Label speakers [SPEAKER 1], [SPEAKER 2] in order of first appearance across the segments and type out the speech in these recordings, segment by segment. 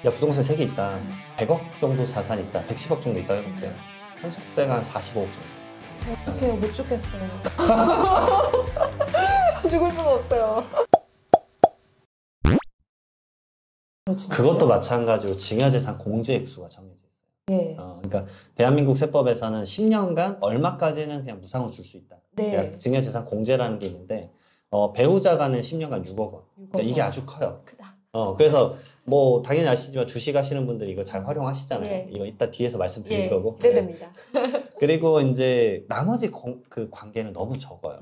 [SPEAKER 1] 야, 부동산 3개 있다. 100억 정도 자산 있다. 110억 정도 있다 해볼게요. 상속세가 한 45억 정도.
[SPEAKER 2] 어떡해요. 못 죽겠어요. 죽을 수가 없어요.
[SPEAKER 1] 그것도 마찬가지로 증여재산 공제액수가 정해져 있어요.
[SPEAKER 2] 예.
[SPEAKER 1] 그러니까 대한민국 세법에서는 10년간 얼마까지는 그냥 무상으로 줄 수 있다.
[SPEAKER 2] 네.
[SPEAKER 1] 그러니까 증여재산 공제라는 게 있는데 배우자가는 10년간 6억 원. 그러니까 이게 아주 커요.
[SPEAKER 2] 크다.
[SPEAKER 1] 그래서 뭐 당연히 아시지만 주식 하시는 분들이 이거 잘 활용하시잖아요.
[SPEAKER 2] 예.
[SPEAKER 1] 이거 이따 뒤에서 말씀드릴
[SPEAKER 2] 예.
[SPEAKER 1] 거고.
[SPEAKER 2] 네, 됩니다.
[SPEAKER 1] 그리고 이제 나머지 그 관계는 너무 적어요.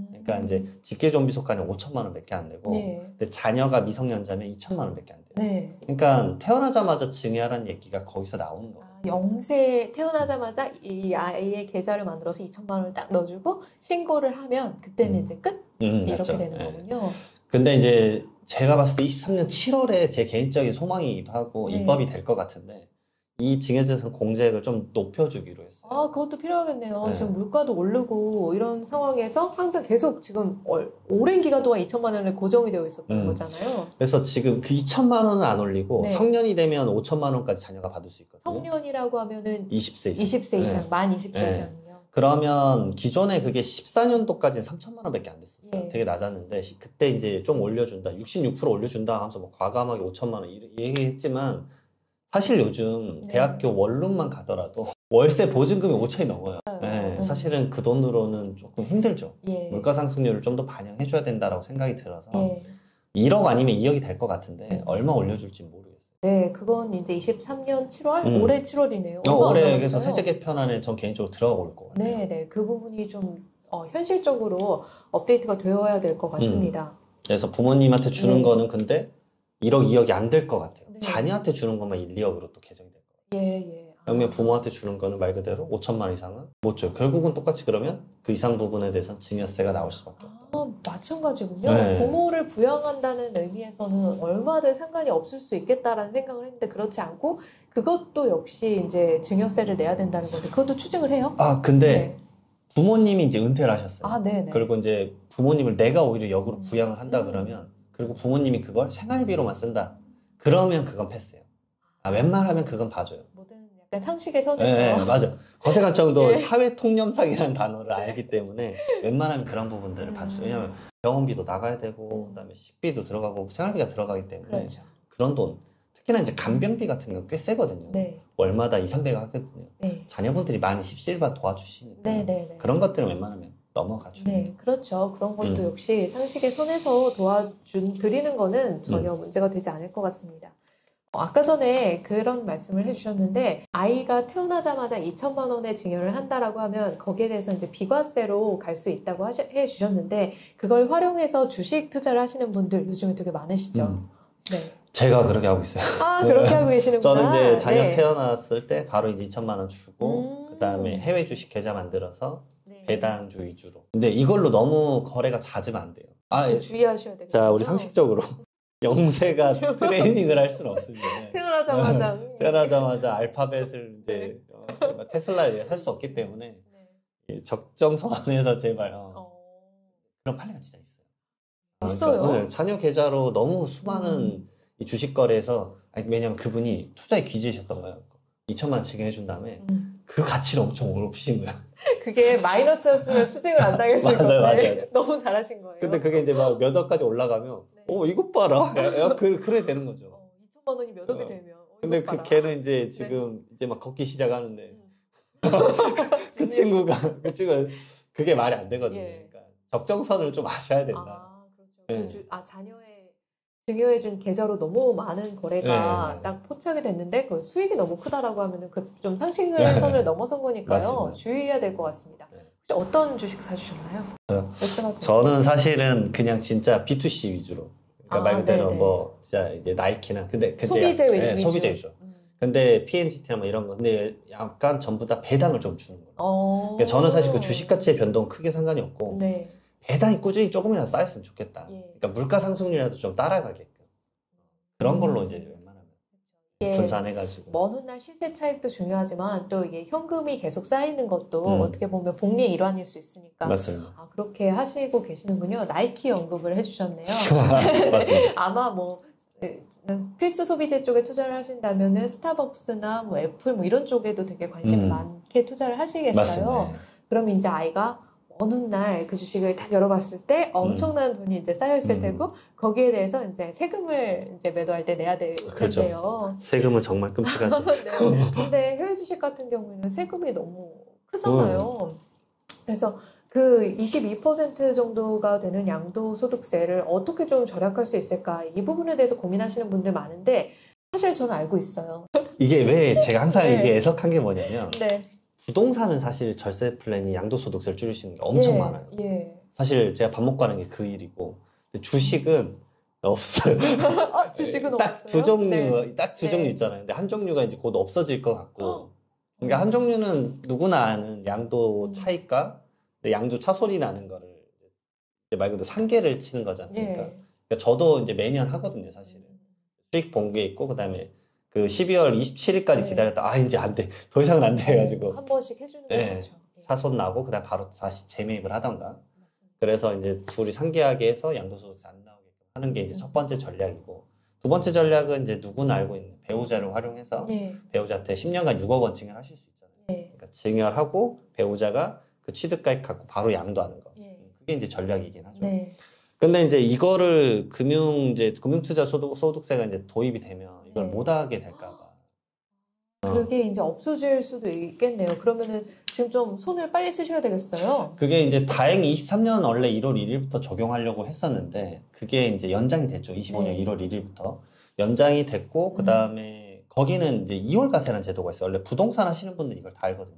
[SPEAKER 1] 그러니까 이제 직계존비속가는 5천만 원밖에 안 되고,
[SPEAKER 2] 네.
[SPEAKER 1] 근데 자녀가 미성년자면 2천만 원밖에 안 돼요.
[SPEAKER 2] 네.
[SPEAKER 1] 그러니까 태어나자마자 증여하라는 얘기가 거기서 나오는 거예요.
[SPEAKER 2] 영세 태어나자마자 이 아이의 계좌를 만들어서 2천만 원을 딱 넣어주고 신고를 하면 그때는 이제 끝? 이렇게
[SPEAKER 1] 맞죠.
[SPEAKER 2] 되는 거군요.
[SPEAKER 1] 근데 이제 제가 봤을 때 23년 7월에 제 개인적인 소망이기도 하고
[SPEAKER 2] 네.
[SPEAKER 1] 입법이 될 것 같은데 이 증여재산 공제액을 좀 높여주기로 했어요.
[SPEAKER 2] 아, 그것도 필요하겠네요.
[SPEAKER 1] 네.
[SPEAKER 2] 지금 물가도 오르고 이런 상황에서 항상 계속 지금 오랜 기간 동안 2천만 원을 고정이 되어 있었던 거잖아요.
[SPEAKER 1] 그래서 지금 그 2천만 원은 안 올리고
[SPEAKER 2] 네.
[SPEAKER 1] 성년이 되면 5천만 원까지 자녀가 받을 수 있거든요.
[SPEAKER 2] 성년이라고 하면은
[SPEAKER 1] 20세 이상.
[SPEAKER 2] 20세 이상,
[SPEAKER 1] 네.
[SPEAKER 2] 만 20세
[SPEAKER 1] 네.
[SPEAKER 2] 이상이요.
[SPEAKER 1] 그러면 기존에 그게 14년도까지는 3천만 원밖에 안 됐었어요.
[SPEAKER 2] 네.
[SPEAKER 1] 되게 낮았는데 그때 이제 좀 올려준다, 66% 올려준다 하면서 뭐 과감하게 5천만 원 얘기했지만 사실 요즘
[SPEAKER 2] 네.
[SPEAKER 1] 대학교 원룸만 가더라도 월세 보증금이 5천이 넘어요. 네, 사실은 그 돈으로는 조금 힘들죠.
[SPEAKER 2] 예.
[SPEAKER 1] 물가 상승률을 좀 더 반영해줘야 된다라고 생각이 들어서
[SPEAKER 2] 예.
[SPEAKER 1] 1억 아니면 2억이 될 것 같은데 얼마 올려줄지 모르겠어요.
[SPEAKER 2] 네, 그건 이제 23년 7월? 올해 7월이네요.
[SPEAKER 1] 올해 그래서 세제 개편안에 전 개인적으로 들어가 올 것 같아요.
[SPEAKER 2] 네, 네. 그 부분이 좀 현실적으로 업데이트가 되어야 될 것 같습니다.
[SPEAKER 1] 그래서 부모님한테 주는
[SPEAKER 2] 네.
[SPEAKER 1] 거는 근데 1억, 2억이 안 될 것 같아요.
[SPEAKER 2] 네.
[SPEAKER 1] 자녀한테 주는 것만 1, 2억으로 또 개정이 될 거예요.
[SPEAKER 2] 예, 예.
[SPEAKER 1] 그러면 부모한테 주는 거는 말 그대로 5천만 원 이상은 못 줘요. 결국은 똑같이 그러면 그 이상 부분에 대해서는 증여세가 나올 수밖에 없다.
[SPEAKER 2] 마찬가지군요.
[SPEAKER 1] 네.
[SPEAKER 2] 부모를 부양한다는 의미에서는 얼마든 상관이 없을 수 있겠다라는 생각을 했는데 그렇지 않고 그것도 역시 이제 증여세를 내야 된다는 건데 그것도 추징을 해요?
[SPEAKER 1] 근데
[SPEAKER 2] 네.
[SPEAKER 1] 부모님이 이제 은퇴를 하셨어요.
[SPEAKER 2] 네네.
[SPEAKER 1] 그리고 이제 부모님을 내가 오히려 역으로 부양을 한다 그러면 그리고 부모님이 그걸 생활비로만 쓴다. 그러면 그건 패스예요. 웬만하면 그건 봐줘요.
[SPEAKER 2] 모든 약간 상식의 선에서.
[SPEAKER 1] 네, 맞아. 거세관청도
[SPEAKER 2] 네.
[SPEAKER 1] 사회통념상이라는 단어를 알기 때문에 웬만하면 그런 부분들을 봐줘요. 왜냐하면 병원비도 나가야 되고 그다음에 식비도 들어가고 생활비가 들어가기 때문에
[SPEAKER 2] 그렇죠.
[SPEAKER 1] 그런 돈 특히나 이제 간병비 같은 건 꽤 세거든요.
[SPEAKER 2] 네.
[SPEAKER 1] 월마다 2, 300억 하거든요.
[SPEAKER 2] 네.
[SPEAKER 1] 자녀분들이 많이 십시일반 도와주시니까
[SPEAKER 2] 네, 네, 네.
[SPEAKER 1] 그런 것들은 웬만하면 넘어가죠.
[SPEAKER 2] 네, 그렇죠. 그런 것도 역시 상식의 선에서 도와드리는 거는 전혀 문제가 되지 않을 것 같습니다. 아까 전에 그런 말씀을 해주셨는데 아이가 태어나자마자 2천만 원의 증여를 한다라고 하면 거기에 대해서 이제 비과세로 갈 수 있다고 해주셨는데 그걸 활용해서 주식 투자를 하시는 분들 요즘에 되게 많으시죠? 네.
[SPEAKER 1] 제가 그렇게 하고 있어요.
[SPEAKER 2] 그렇게 하고 계시는구나.
[SPEAKER 1] 저는 이제 자녀
[SPEAKER 2] 네.
[SPEAKER 1] 태어났을 때 바로 이제 2천만 원 주고 그다음에 해외 주식 계좌 만들어서
[SPEAKER 2] 네.
[SPEAKER 1] 배당주 위주로. 근데 이걸로 너무 거래가 잦으면 안 돼요.
[SPEAKER 2] 주의하셔야 되겠죠.
[SPEAKER 1] 자, 우리 상식적으로 영세가 트레이닝을 할 수는 없습니다. 태어나자마자 알파벳을 이제 테슬라를 살 수 없기 때문에 적정선에서 제발 그런 판례가 진짜 있어요.
[SPEAKER 2] 있어요?
[SPEAKER 1] 그러니까, 자녀 계좌로 너무 수많은 이 주식 거래에서 왜냐면 그분이 투자에 귀재셨던 거예요. 2천만 원 증여해 준 다음에 그 가치를 엄청 높이신 거예요.
[SPEAKER 2] 그게 마이너스였으면 추징을 안 당했을 건데
[SPEAKER 1] 맞아요.
[SPEAKER 2] 너무 잘하신 거예요.
[SPEAKER 1] 근데 그게 이제 막 몇 억까지 올라가면 이것 봐라. 그래 되는 거죠.
[SPEAKER 2] 2천만 원이 몇 억이 되면
[SPEAKER 1] 근데 그 걔는 이제 지금 이제 막 걷기 시작하는데 그 친구가 그게 말이 안 되거든요. 그러니까 적정선을 좀 아셔야 된다.
[SPEAKER 2] 그렇죠. 자녀의 증여해준 계좌로 너무 많은 거래가 딱 포착이 됐는데 그 수익이 너무 크다라고 하면은 그 좀 상식의 선을 넘어선 거니까요.
[SPEAKER 1] 맞습니다.
[SPEAKER 2] 주의해야 될 것 같습니다. 혹시 어떤 주식 사주셨나요?
[SPEAKER 1] 저는 사실은 그냥 진짜 B2C 위주로. 그러니까 말 그대로 뭐 진짜 이제 나이키나 근데
[SPEAKER 2] 소비재 위주.
[SPEAKER 1] 소비재 위주. 근데 PNGT나 뭐 이런 거 근데 약간 전부 다 배당을 좀 주는 거예요. 그러니까 저는 사실 그 주식 가치의 변동 크게 상관이 없고
[SPEAKER 2] 네.
[SPEAKER 1] 배당이 꾸준히 조금이라도 쌓였으면 좋겠다. 그러니까 물가 상승률이라도 좀 따라가게끔 그런 걸로 이제 웬만하면 분산해가지고.
[SPEAKER 2] 먼 훗날 시세 차익도 중요하지만 또 이게 현금이 계속 쌓이는 것도 어떻게 보면 복리의 일환일 수 있으니까.
[SPEAKER 1] 맞습니다.
[SPEAKER 2] 그렇게 하시고 계시는군요. 나이키 언급을 해주셨네요.
[SPEAKER 1] 맞습니다.
[SPEAKER 2] 아마 뭐 필수 소비재 쪽에 투자를 하신다면은 스타벅스나 뭐 애플 뭐 이런 쪽에도 되게 관심 많게 투자를 하시겠어요.
[SPEAKER 1] 맞습니다.
[SPEAKER 2] 그러면 이제 아이가 어느 날 그 주식을 딱 열어봤을 때 엄청난 돈이 이제 쌓여있을 테고 거기에 대해서 이제 세금을 이제 매도할 때 내야 될 텐데요.
[SPEAKER 1] 그렇죠. 세금은 정말 끔찍하죠.
[SPEAKER 2] 네. 근데 해외 주식 같은 경우에는 세금이 너무 크잖아요. 그래서 그 22% 정도가 되는 양도소득세를 어떻게 좀 절약할 수 있을까? 이 부분에 대해서 고민하시는 분들 많은데 사실 저는 알고 있어요.
[SPEAKER 1] 이게 왜 제가 항상
[SPEAKER 2] 네.
[SPEAKER 1] 이게 애석한 게 뭐냐면
[SPEAKER 2] 네.
[SPEAKER 1] 부동산은 사실 절세 플랜이 양도소득세를 줄일 수 있는 게 엄청 많아요. 사실 제가 밥 먹고 하는 게 그 일이고 근데 주식은 없어요.
[SPEAKER 2] 주식은
[SPEAKER 1] 딱 두 종류, 딱 두 종류 있잖아요. 근데 한 종류가 이제 곧 없어질 것 같고 그러니까 한 종류는 누구나 아는 양도 차익과 양도 차손이 나는 거를 이제 말 그대로 상계를 치는 거지 않습니까? 그러니까 저도 이제 매년 하거든요, 사실은. 수익 본 게 있고, 그 다음에 그 12월 27일까지 기다렸다. 아, 이제 안 돼. 더 이상은 안 돼. 해가지고.
[SPEAKER 2] 한 번씩 해주는 게 좋죠.
[SPEAKER 1] 사손 나고, 그 다음 바로 다시 재매입을 하던가. 그래서 이제 둘이 상계하게 해서 양도소득세 안 나오게끔 하는 게 이제 첫 번째 전략이고, 두 번째 전략은 이제 누구나 알고 있는 배우자를 활용해서 배우자한테 10년간 6억 원 증여하실 수 있잖아요. 그러니까 증여하고 배우자가 그 취득가액 갖고 바로 양도하는 거. 그게 이제 전략이긴 하죠. 근데 이제 이거를 금융투자 소득세가 이제 도입이 되면 이걸 못 하게 될까봐.
[SPEAKER 2] 그게 이제 없어질 수도 있겠네요. 그러면은 지금 좀 손을 빨리 쓰셔야 되겠어요.
[SPEAKER 1] 그게 이제 다행히 23년 원래 1월 1일부터 적용하려고 했었는데 그게 이제 연장이 됐죠. 25년 1월 1일부터 연장이 됐고 그 다음에 거기는 이제 2월과세라는 제도가 있어요. 원래 부동산 하시는 분들은 이걸 다 알거든요.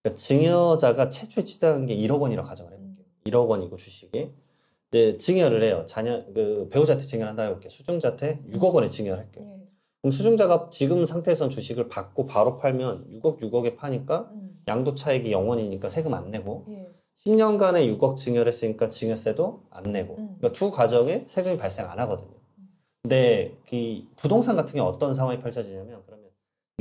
[SPEAKER 1] 그러니까 증여자가 최초에 취득한 게 1억 원이라고 가정을 해볼게요. 1억 원이고 주식이. 이제 증여를 해요. 배우자한테 증여를 한다 해볼게요. 수증자한테 6억 원에 증여를 할게요. 그럼 수증자가 지금 상태에선 주식을 받고 바로 팔면 6억에 파니까 양도 차익이 0원이니까 세금 안 내고 10년간에 6억 증여를 했으니까 증여세도 안 내고 그러니까 두 가정에 세금이 발생 안 하거든요. 근데 그 부동산 같은 경우 어떤 상황이 펼쳐지냐면 그러면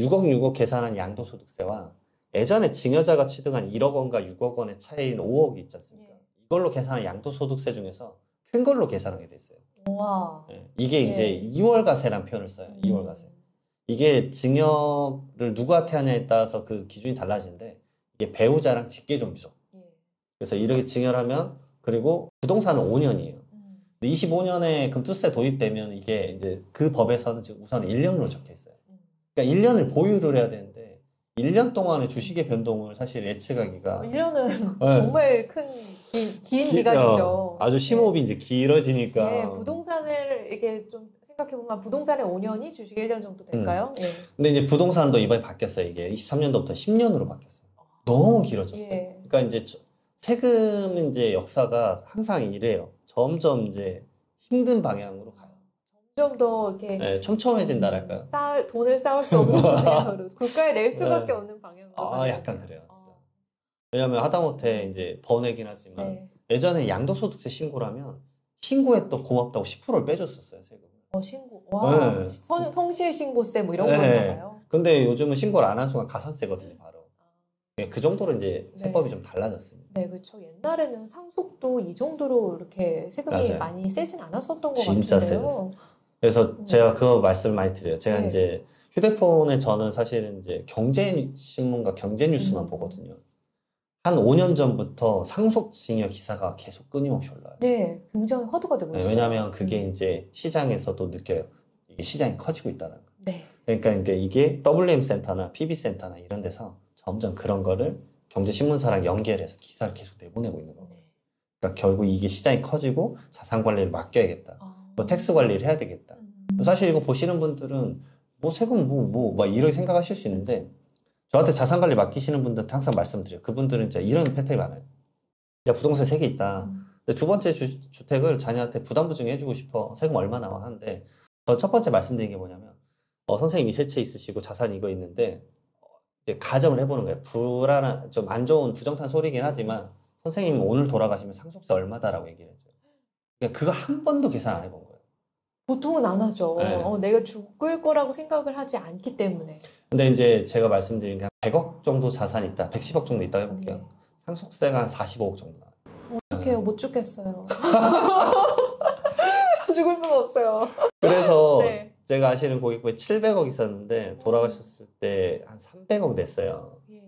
[SPEAKER 1] 6억 계산한 양도소득세와 예전에 증여자가 취득한 1억 원과 6억 원의 차이인 5억이 있지 않습니까? 이걸로 계산한 양도소득세 중에서 큰 걸로 계산하게 돼 있어요.
[SPEAKER 2] 와.
[SPEAKER 1] 이게 이제 2월과세라는 표현을 써요. 2월과세. 이게 증여를 누구한테 하냐에 따라서 그 기준이 달라지는데 이게 배우자랑 직계존비죠. 그래서 이렇게 증여를 하면 그리고 부동산은 5년이에요. 근데 25년에 금투세 도입되면 이게 이제 그 법에서는 지금 우선 1년으로 적혀 있어요. 그러니까 1년을 보유를 해야 되는데 1년 동안의 주식의 변동을 사실 예측하기가
[SPEAKER 2] 1년은 정말 긴 기간이죠.
[SPEAKER 1] 아주 심호흡이 이제 길어지니까
[SPEAKER 2] 부동산을 이렇게 좀 생각해보면 부동산의 5년이 주식의 1년 정도 될까요?
[SPEAKER 1] 근데 이제 부동산도 이번에 바뀌었어요. 이게 23년도부터 10년으로 바뀌었어요. 너무 길어졌어요. 그러니까 이제 세금 이제 역사가 항상 이래요. 점점 이제 힘든 방향으로 가요.
[SPEAKER 2] 좀 더 이렇게
[SPEAKER 1] 촘촘해진다랄까요?
[SPEAKER 2] 돈을 쌓을 수 없는 방향으로 국가에 낼 수밖에 없는 방향으로.
[SPEAKER 1] 약간 그래요. 진짜. 왜냐하면 하다못해 이제 번외긴 하지만 예전에 양도소득세 신고라면 신고했던 고맙다고 10%를 빼줬었어요, 세금.
[SPEAKER 2] 신고. 와. 성실신고세 뭐 이런 거인가요?
[SPEAKER 1] 근데 요즘은 신고를 안 한 순간 가산세거든요, 바로. 그 정도로 이제 세법이 좀 달라졌습니다.
[SPEAKER 2] 네, 그렇죠. 옛날에는 상속도 이 정도로 이렇게 세금이 많이 세진 않았었던 것 같은데요.
[SPEAKER 1] 진짜 세졌어요. 그래서 제가 그거 말씀을 많이 드려요. 제가 이제 휴대폰에 저는 사실은 이제 경제신문과 경제뉴스만 보거든요. 한 5년 전부터 상속증여 기사가 계속 끊임없이 올라와요.
[SPEAKER 2] 네, 굉장히 화두가 되고 있어요.
[SPEAKER 1] 왜냐하면 그게 이제 시장에서도 느껴요. 이게 시장이 커지고 있다는 거.
[SPEAKER 2] 네.
[SPEAKER 1] 그러니까 이게 WM센터나 PB센터나 이런 데서 점점 그런 거를 경제신문사랑 연결해서 기사를 계속 내보내고 있는 거예요. 그러니까 결국 이게 시장이 커지고 자산 관리를 맡겨야겠다. 뭐 텍스 관리를 해야 되겠다. 사실 이거 보시는 분들은 뭐 세금 막 이렇게 생각하실 수 있는데 저한테 자산 관리 맡기시는 분들한테 항상 말씀드려요. 그분들은 이제 이런 패턴이 많아요. 야, 부동산 3개 있다. 근데 두 번째 주택을 자녀한테 부담부증 해주고 싶어. 세금 얼마 나와 하는데 저 첫 번째 말씀드린 게 뭐냐면 선생님 이 세 채 있으시고 자산 이거 있는데 이제 가정을 해보는 거예요. 불안한 좀 안 좋은 부정탄 소리긴 하지만 선생님 오늘 돌아가시면 상속세 얼마다라고 얘기를 해줘요. 그러니까 그거 한 번도 계산 안 해본 거예요.
[SPEAKER 2] 보통은 안 하죠. 내가 죽을 거라고 생각을 하지 않기 때문에.
[SPEAKER 1] 근데 이제 제가 말씀드린 게 한 100억 정도 자산이 있다, 110억 정도 있다고 해볼게요. 상속세가 한 45억 정도 나와요.
[SPEAKER 2] 어떡해요, 못 죽겠어요. 죽을 수가 없어요.
[SPEAKER 1] 그래서
[SPEAKER 2] 네.
[SPEAKER 1] 제가 아시는 고객분이 700억 있었는데 돌아가셨을 때 한 300억 냈어요.
[SPEAKER 2] 예.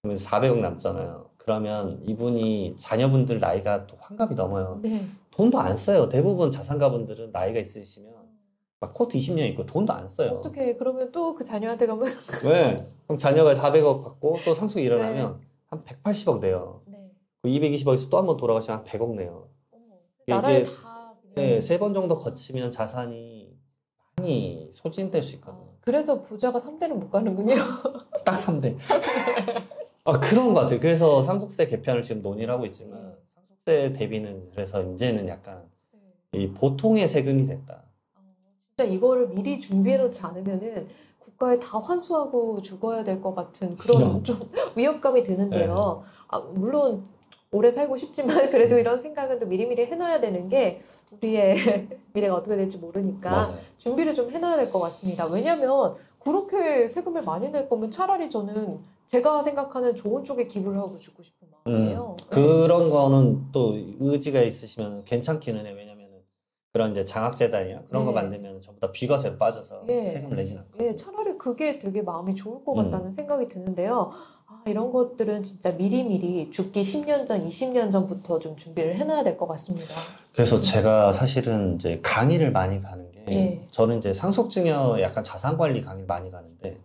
[SPEAKER 1] 그러면 400억 남잖아요. 그러면 이분이 자녀분들 나이가 또 환갑이 넘어요.
[SPEAKER 2] 네.
[SPEAKER 1] 돈도 안 써요. 대부분 자산가분들은 나이가 있으시면 막 코트 20년 있고 돈도 안 써요.
[SPEAKER 2] 어떻게 그러면 또 그 자녀한테 가면
[SPEAKER 1] 왜? 그럼 자녀가 400억 받고 또 상속이 일어나면
[SPEAKER 2] 네.
[SPEAKER 1] 한 180억 내요.
[SPEAKER 2] 네.
[SPEAKER 1] 220억에서 또 한 번 돌아가시면 한 100억 내요.
[SPEAKER 2] 어머.
[SPEAKER 1] 이게
[SPEAKER 2] 나라에 다
[SPEAKER 1] 네, 3번 정도 거치면 자산이 많이 소진될 수 있거든요.
[SPEAKER 2] 그래서 부자가 3대는 못 가는군요.
[SPEAKER 1] 딱 3대. 그런 것 같아요. 그래서 상속세 개편을 지금 논의를 하고 있지만 상속세 대비는 그래서 이제는 약간 이 보통의 세금이 됐다.
[SPEAKER 2] 진짜 이거를 미리 준비해 놓지 않으면은 국가에 다 환수하고 죽어야 될 것 같은 그런 좀 위협감이 드는데요. 물론 오래 살고 싶지만 그래도 이런 생각은 또 미리미리 해놔야 되는 게 우리의 미래가 어떻게 될지 모르니까
[SPEAKER 1] 맞아요.
[SPEAKER 2] 준비를 좀 해놔야 될 것 같습니다. 왜냐하면 그렇게 세금을 많이 낼 거면 차라리 저는 제가 생각하는 좋은 쪽에 기부를 하고 죽고 싶은 마음이에요.
[SPEAKER 1] 그런 거는 또 의지가 있으시면 괜찮기는 해요. 왜냐면은 그런 이제 장학재단이나 그런 거 만들면 전부 다 비과세로 빠져서 세금을 내진 않거든요.
[SPEAKER 2] 차라리 그게 되게 마음이 좋을 것 같다는 생각이 드는데요. 이런 것들은 진짜 미리미리 죽기 10년 전, 20년 전부터 좀 준비를 해놔야 될 것 같습니다.
[SPEAKER 1] 그래서 제가 사실은 이제 강의를 많이 가는 게 저는 이제 상속증여 약간 자산관리 강의를 많이 가는데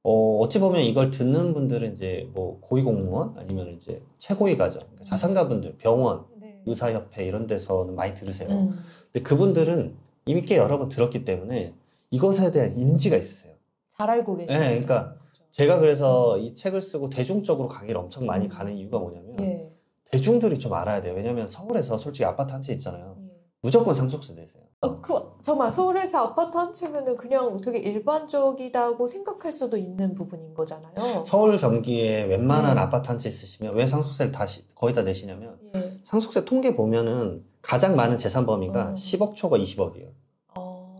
[SPEAKER 1] 어찌 보면 이걸 듣는 분들은 이제 뭐 고위공무원 아니면 이제 최고위 가정, 그러니까 자산가분들, 병원, 의사협회 이런 데서는 많이 들으세요. 근데 그분들은 이미 꽤 여러 번 들었기 때문에 이것에 대한 인지가 있으세요.
[SPEAKER 2] 잘 알고 계시죠.
[SPEAKER 1] 네, 그러니까 제가 그래서 이 책을 쓰고 대중적으로 강의를 엄청 많이 가는 이유가 뭐냐면 대중들이 좀 알아야 돼요. 왜냐면 서울에서 솔직히 아파트 한 채 있잖아요. 무조건 상속세 내세요.
[SPEAKER 2] 정말 서울에서 아파트 한 채면은 그냥 되게 일반적이다고 생각할 수도 있는 부분인 거잖아요.
[SPEAKER 1] 서울 경기에 웬만한 아파트 한 채 있으시면 왜 상속세를 거의 다 내시냐면 상속세 통계 보면은 가장 많은 재산 범위가 10억 초과 20억이에요.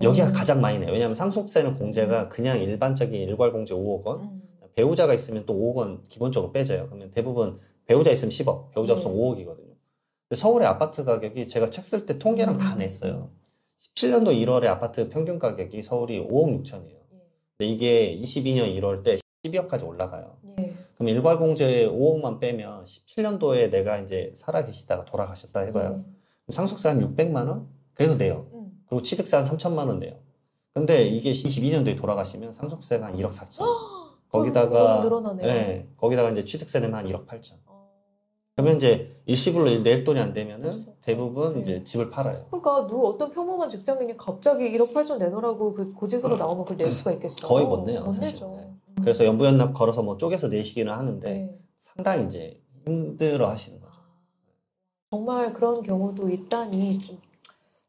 [SPEAKER 1] 여기가 가장 많이 내요. 왜냐하면 상속세는 공제가 그냥 일반적인 일괄공제 5억 원, 배우자가 있으면 또 5억 원 기본적으로 빼져요. 그러면 대부분 배우자 있으면 10억, 배우자 없으면 5억이거든요. 근데 서울의 아파트 가격이 제가 책 쓸 때 통계랑 다 냈어요. 17년도 1월에 아파트 평균 가격이 서울이 5억 6천이에요. 근데 이게 22년 1월 때 12억까지 올라가요. 그럼 일괄공제 5억만 빼면 17년도에 내가 이제 살아 계시다가 돌아가셨다 해봐요. 그럼 상속세 한 600만 원? 그래서 내요. 그리고 취득세 한 3천만 원 내요. 근데 이게 22년도에 돌아가시면 상속세가 한 1억 4천. 거기다가
[SPEAKER 2] 너무 늘어나네요.
[SPEAKER 1] 거기다가 이제 취득세 내면 한 1억 8천. 그러면 이제 일시불로 낼 돈이 안 되면은 대부분 이제 집을 팔아요.
[SPEAKER 2] 그러니까 어떤 평범한 직장인이 갑자기 1억 8천 내놓으라고 그 고지서로 나오면 그걸 낼 수가 있겠어요?
[SPEAKER 1] 거의 못 내요.
[SPEAKER 2] 못
[SPEAKER 1] 사실.
[SPEAKER 2] 내죠.
[SPEAKER 1] 그래서 연부연납 걸어서 뭐 쪼개서 내시기는 하는데 상당히 이제 힘들어 하시는 거죠.
[SPEAKER 2] 정말 그런 경우도 있다니 좀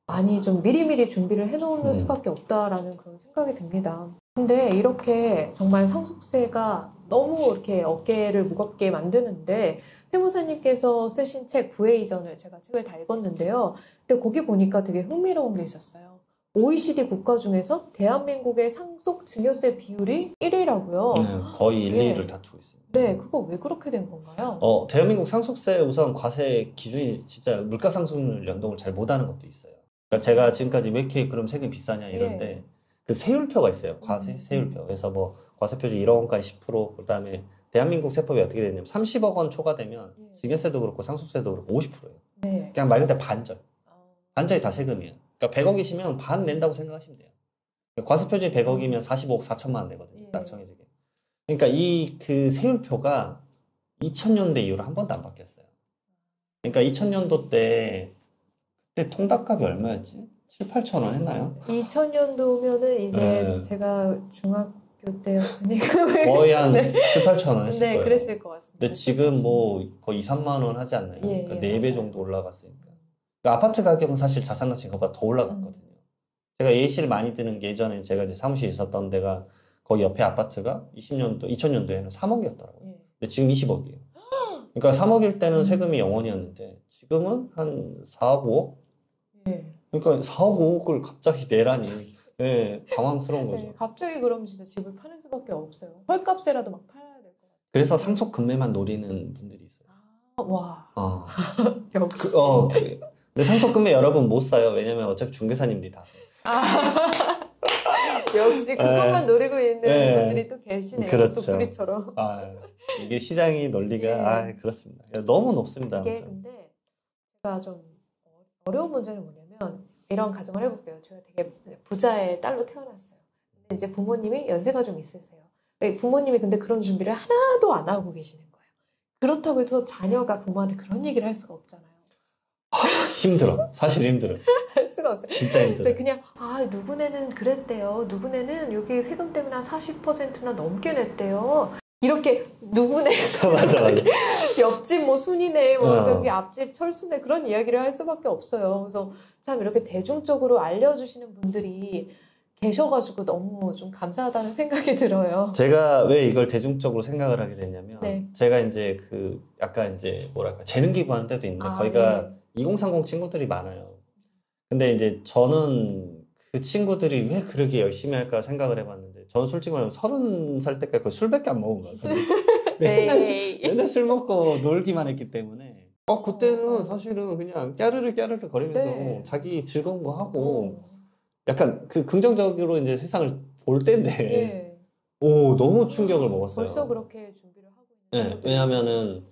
[SPEAKER 2] 많이 좀 미리미리 준비를 해놓을 수밖에 없다라는 그런 생각이 듭니다. 근데 이렇게 정말 상속세가 너무 이렇게 어깨를 무겁게 만드는데 세무사님께서 쓰신 책 부의 이전을 제가 책을 다 읽었는데요. 근데 거기 보니까 되게 흥미로운 게 있었어요. OECD 국가 중에서 대한민국의 상속 증여세 비율이 1위라고요.
[SPEAKER 1] 네, 거의 1, 2위를 다투고 있습니다.
[SPEAKER 2] 네, 그거 왜 그렇게 된 건가요?
[SPEAKER 1] 대한민국 상속세 우선 과세 기준이 진짜 물가 상승률 연동을 잘 못하는 것도 있어요. 그러니까 제가 지금까지 왜 이렇게 그럼 세금이 비싸냐 이런데 그 세율표가 있어요. 과세 세율표. 그래서 뭐 과세표준 1억 원까지 10%, 그다음에 대한민국 세법이 어떻게 되냐면 30억 원 초과되면 증여세도 그렇고 상속세도 그렇고 50%예요. 그냥 말 그대로 반절. 반절이 다 세금이에요. 그러니까 100억이시면 반 낸다고 생각하시면 돼요. 과세표준이 100억이면 45억 4천만 원 내거든요. 딱 정해지게. 그러니까 이 그 세율표가 2000년대 이후로 한 번도 안 바뀌었어요. 그러니까 2000년도 때 그때 통닭값이 얼마였지? 7, 8천 원 했나요?
[SPEAKER 2] 2000년도면은 이제 제가 중학교 때였으니까
[SPEAKER 1] 거의 한 7, 8천 원 했을 거예요.
[SPEAKER 2] 그랬을 것 같습니다.
[SPEAKER 1] 근데 지금 뭐 거의 2, 3만 원 하지 않나요? 그러니까 4배 정도 올라갔으니까. 그러니까 아파트 가격은 사실 자산가치 그거보다 더 올라갔거든요. 제가 예시를 많이 드는 게 예전에 제가 이제 사무실에 있었던 데가 거기 옆에 아파트가 2000년도에는 3억이었더라고요. 근데 지금 20억이에요. 그러니까 3억일 때는 세금이 0원이었는데 지금은 한 4억, 5억? 그러니까 4억, 5억을 갑자기 내라니 당황스러운 거죠.
[SPEAKER 2] 갑자기 그러면 진짜 집을 파는 수밖에 없어요. 헐값에라도 막 팔아야 될 것 같아요.
[SPEAKER 1] 그래서 상속 금매만 노리는 분들이 있어요.
[SPEAKER 2] 와.
[SPEAKER 1] 역시. 근데 상속금에 여러분 못 사요. 왜냐면 어차피 중개사님들이 다 사요.
[SPEAKER 2] 아, 역시 그것만 노리고 있는
[SPEAKER 1] 네.
[SPEAKER 2] 분들이 또 계시네요.
[SPEAKER 1] 그렇죠.
[SPEAKER 2] 또 우리처럼.
[SPEAKER 1] 아, 이게 시장이 논리가
[SPEAKER 2] 네.
[SPEAKER 1] 아, 그렇습니다. 너무 높습니다.
[SPEAKER 2] 이게
[SPEAKER 1] 아무튼.
[SPEAKER 2] 근데 제가 좀 어려운 문제는 뭐냐면 이런 가정을 해볼게요. 제가 되게 부자의 딸로 태어났어요. 근데 이제 부모님이 연세가 좀 있으세요. 부모님이 근데 그런 준비를 하나도 안 하고 계시는 거예요. 그렇다고 해서 자녀가 부모한테 그런 얘기를 할 수가 없잖아요.
[SPEAKER 1] 힘들어. 사실 힘들어.
[SPEAKER 2] 할 수가 없어요.
[SPEAKER 1] 진짜 힘들어.
[SPEAKER 2] 근데 그냥 누구네는 그랬대요. 누구네는 여기 세금 때문에 한 40%나 넘게 냈대요. 이렇게 누구네
[SPEAKER 1] 맞아.
[SPEAKER 2] 옆집 뭐 순이네 뭐
[SPEAKER 1] 어.
[SPEAKER 2] 저기 앞집 철수네 그런 이야기를 할 수밖에 없어요. 그래서 참 이렇게 대중적으로 알려주시는 분들이 계셔가지고 너무 좀 감사하다는 생각이 들어요.
[SPEAKER 1] 제가 왜 이걸 대중적으로 생각을 하게 됐냐면
[SPEAKER 2] 네.
[SPEAKER 1] 제가 이제 그 약간 이제 뭐랄까 재능 기부하는 때도 있는데 거기가 2030 친구들이 많아요. 근데 이제 저는 그 친구들이 왜 그렇게 열심히 할까 생각을 해봤는데 저는 솔직히 말하면 30살 때까지 거의 술밖에 안 먹은 거예요. 맨날 술 먹고 놀기만 했기 때문에 그때는 사실은 그냥 깨르르 거리면서
[SPEAKER 2] 네.
[SPEAKER 1] 자기 즐거운 거 하고 약간 그 긍정적으로 이제 세상을 볼 때인데
[SPEAKER 2] 예.
[SPEAKER 1] 오 너무 충격을 먹었어요.
[SPEAKER 2] 벌써 그렇게 준비를 하고 있는
[SPEAKER 1] 네, 왜냐하면은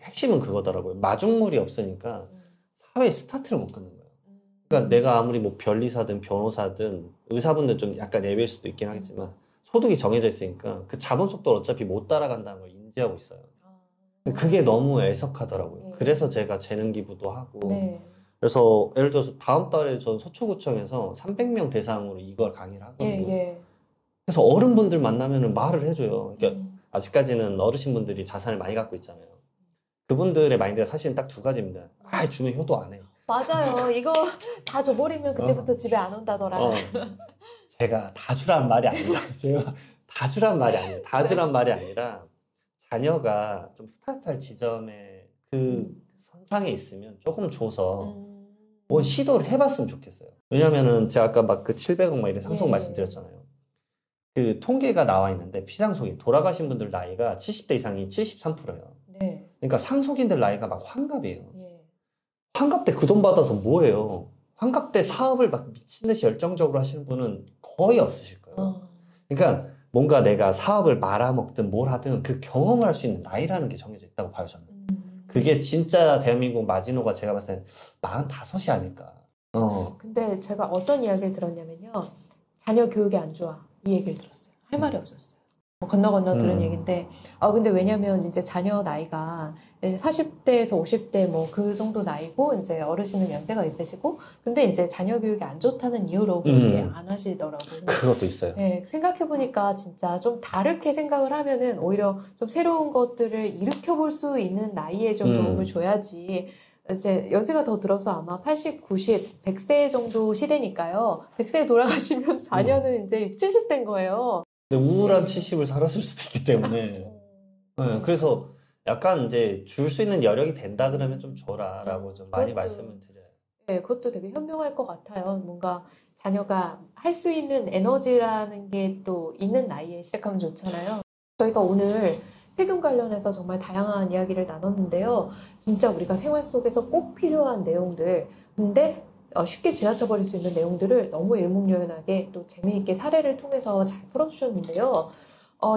[SPEAKER 1] 핵심은 그거더라고요. 마중물이 없으니까 사회 스타트를 못 끊는 거예요. 그러니까 내가 아무리 뭐 변리사든 변호사든 의사분들 좀 약간 예외일 수도 있긴 하겠지만 소득이 정해져 있으니까 그 자본 속도를 어차피 못 따라간다는 걸 인지하고 있어요. 그게 너무 애석하더라고요. 그래서 제가 재능 기부도 하고
[SPEAKER 2] 네.
[SPEAKER 1] 그래서 예를 들어서 다음 달에 전 서초구청에서 300명 대상으로 이걸 강의를 하거든요.
[SPEAKER 2] 예.
[SPEAKER 1] 그래서 어른분들 만나면 말을 해줘요. 그러니까 아직까지는 어르신분들이 자산을 많이 갖고 있잖아요. 그분들의 마인드가 사실은 딱 두 가지입니다. 주면 효도 안 해.
[SPEAKER 2] 맞아요. 이거 다 줘버리면 그때부터 집에 안 온다더라.
[SPEAKER 1] 제가 다 주란 말이 아니라 제가 다 주란 말이 아니에요. 다 주란 말이 아니라 자녀가 좀 스타트할 지점에 그 선상에 있으면 조금 줘서 뭐 시도를 해봤으면 좋겠어요. 왜냐면은 제가 아까 막 그 700억 막 이런 상속 말씀드렸잖아요. 그 통계가 나와 있는데 피상속인 돌아가신 분들 나이가 70대 이상이 73%예요.
[SPEAKER 2] 네.
[SPEAKER 1] 그러니까 상속인들 나이가 막 환갑이에요. 환갑 때 그 돈 받아서 뭐예요? 환갑 때 사업을 막 미친 듯이 열정적으로 하시는 분은 거의 없으실 거예요. 그러니까 뭔가 내가 사업을 말아먹든 뭘 하든 그 경험을 할 수 있는 나이라는 게 정해져 있다고 봐요, 저는. 그게 진짜 대한민국 마지노가 제가 봤을 때 45이 아닐까.
[SPEAKER 2] 근데 제가 어떤 이야기를 들었냐면요. 자녀 교육이 안 좋아. 이 얘기를 들었어요. 할 말이 없었어요. 건너 들은 얘기인데, 근데 왜냐면 이제 자녀 나이가 이제 40대에서 50대 뭐 그 정도 나이고, 이제 어르신은 연세가 있으시고, 근데 이제 자녀 교육이 안 좋다는 이유로 그렇게 안 하시더라고요.
[SPEAKER 1] 그것도 있어요.
[SPEAKER 2] 네, 생각해보니까 진짜 좀 다르게 생각을 하면은 오히려 좀 새로운 것들을 일으켜볼 수 있는 나이에 좀 도움을 줘야지. 이제 연세가 더 들어서 아마 80, 90, 100세 정도 시대니까요. 100세에 돌아가시면 자녀는 이제 70대인 거예요.
[SPEAKER 1] 근데 우울한 70을 살았을 수도 있기 때문에. 네, 그래서 약간 이제 줄 수 있는 여력이 된다 그러면 좀 줘라라고 좀 많이 말씀을 드려요.
[SPEAKER 2] 네, 그것도 되게 현명할 것 같아요. 뭔가 자녀가 할 수 있는 에너지라는 게 또 있는 나이에 시작하면 좋잖아요. 저희가 오늘 세금 관련해서 정말 다양한 이야기를 나눴는데요. 진짜 우리가 생활 속에서 꼭 필요한 내용들, 근데 쉽게 지나쳐버릴 수 있는 내용들을 너무 일목요연하게 또 재미있게 사례를 통해서 잘 풀어주셨는데요.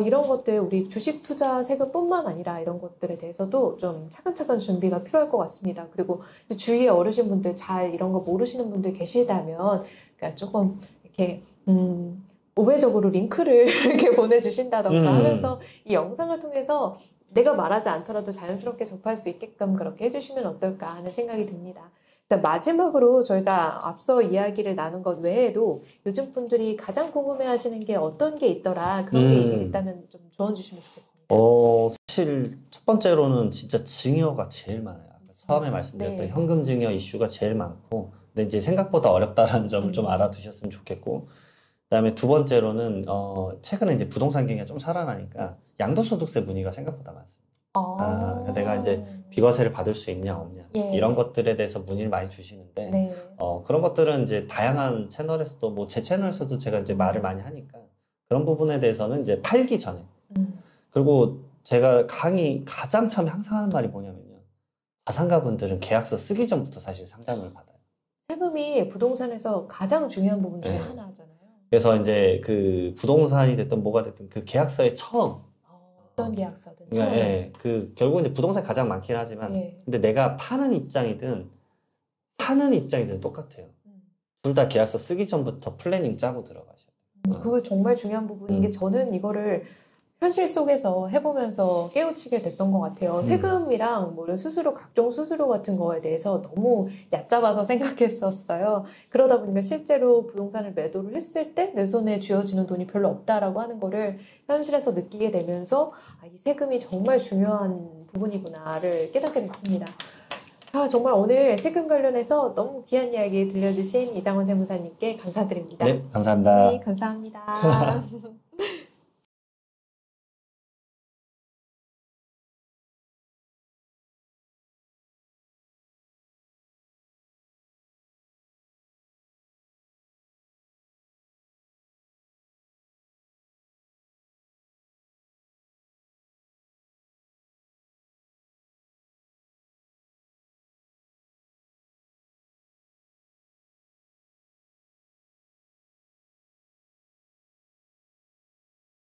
[SPEAKER 2] 이런 것들 우리 주식 투자 세금뿐만 아니라 이런 것들에 대해서도 좀 차근차근 준비가 필요할 것 같습니다. 그리고 주위에 어르신분들 잘 이런 거 모르시는 분들 계시다면 그러니까 조금 이렇게 우회적으로 링크를 이렇게 보내주신다던가 하면서 이 영상을 통해서 내가 말하지 않더라도 자연스럽게 접할 수 있게끔 그렇게 해주시면 어떨까 하는 생각이 듭니다. 자, 마지막으로 저희가 앞서 이야기를 나눈 것 외에도 요즘 분들이 가장 궁금해하시는 게 어떤 게 있더라 그런 게 있다면 좀 조언 주시면 좋겠습니다.
[SPEAKER 1] 사실 첫 번째로는 진짜 증여가 제일 많아요. 처음에 말씀드렸던 현금 증여 이슈가 제일 많고 근데 이제 생각보다 어렵다는 점을 좀 알아두셨으면 좋겠고 그다음에 두 번째로는 최근에 이제 부동산 경기가 좀 살아나니까 양도소득세 문의가 생각보다 많습니다. 내가 이제 비과세를 받을 수 있냐 없냐 이런 것들에 대해서 문의를 많이 주시는데 그런 것들은 이제 다양한 채널에서도 뭐 제 채널에서도 제가 이제 말을 많이 하니까 그런 부분에 대해서는 이제 팔기 전에 그리고 제가 강의 가장 처음에 항상 하는 말이 뭐냐면요 다상가분들은 계약서 쓰기 전부터 사실 상담을 받아요.
[SPEAKER 2] 세금이 부동산에서 가장 중요한 부분 중에
[SPEAKER 1] 네.
[SPEAKER 2] 하나잖아요.
[SPEAKER 1] 그래서 이제 그 부동산이 됐든 뭐가 됐든 그 계약서에 처음
[SPEAKER 2] 어떤 계약서든
[SPEAKER 1] 예,
[SPEAKER 2] 처음에.
[SPEAKER 1] 예. 그 결국은 이제 부동산이 가장 많긴 하지만
[SPEAKER 2] 예.
[SPEAKER 1] 근데 내가 파는 입장이든 사는 입장이든 똑같아요.
[SPEAKER 2] 음.
[SPEAKER 1] 둘 다 계약서 쓰기 전부터 플래닝 짜고 들어가셔야 돼요.
[SPEAKER 2] 그게 정말 중요한 부분인 게 저는 이거를 현실 속에서 해보면서 깨우치게 됐던 것 같아요. 세금이랑 뭐 수수료, 각종 수수료 같은 거에 대해서 너무 얕잡아서 생각했었어요. 그러다 보니까 실제로 부동산을 매도를 했을 때 내 손에 쥐어지는 돈이 별로 없다라고 하는 거를 현실에서 느끼게 되면서 아, 이 세금이 정말 중요한 부분이구나를 깨닫게 됐습니다. 아, 정말 오늘 세금 관련해서 너무 귀한 이야기 들려주신 이장원 세무사님께 감사드립니다.
[SPEAKER 1] 네, 감사합니다.
[SPEAKER 2] 네, 감사합니다.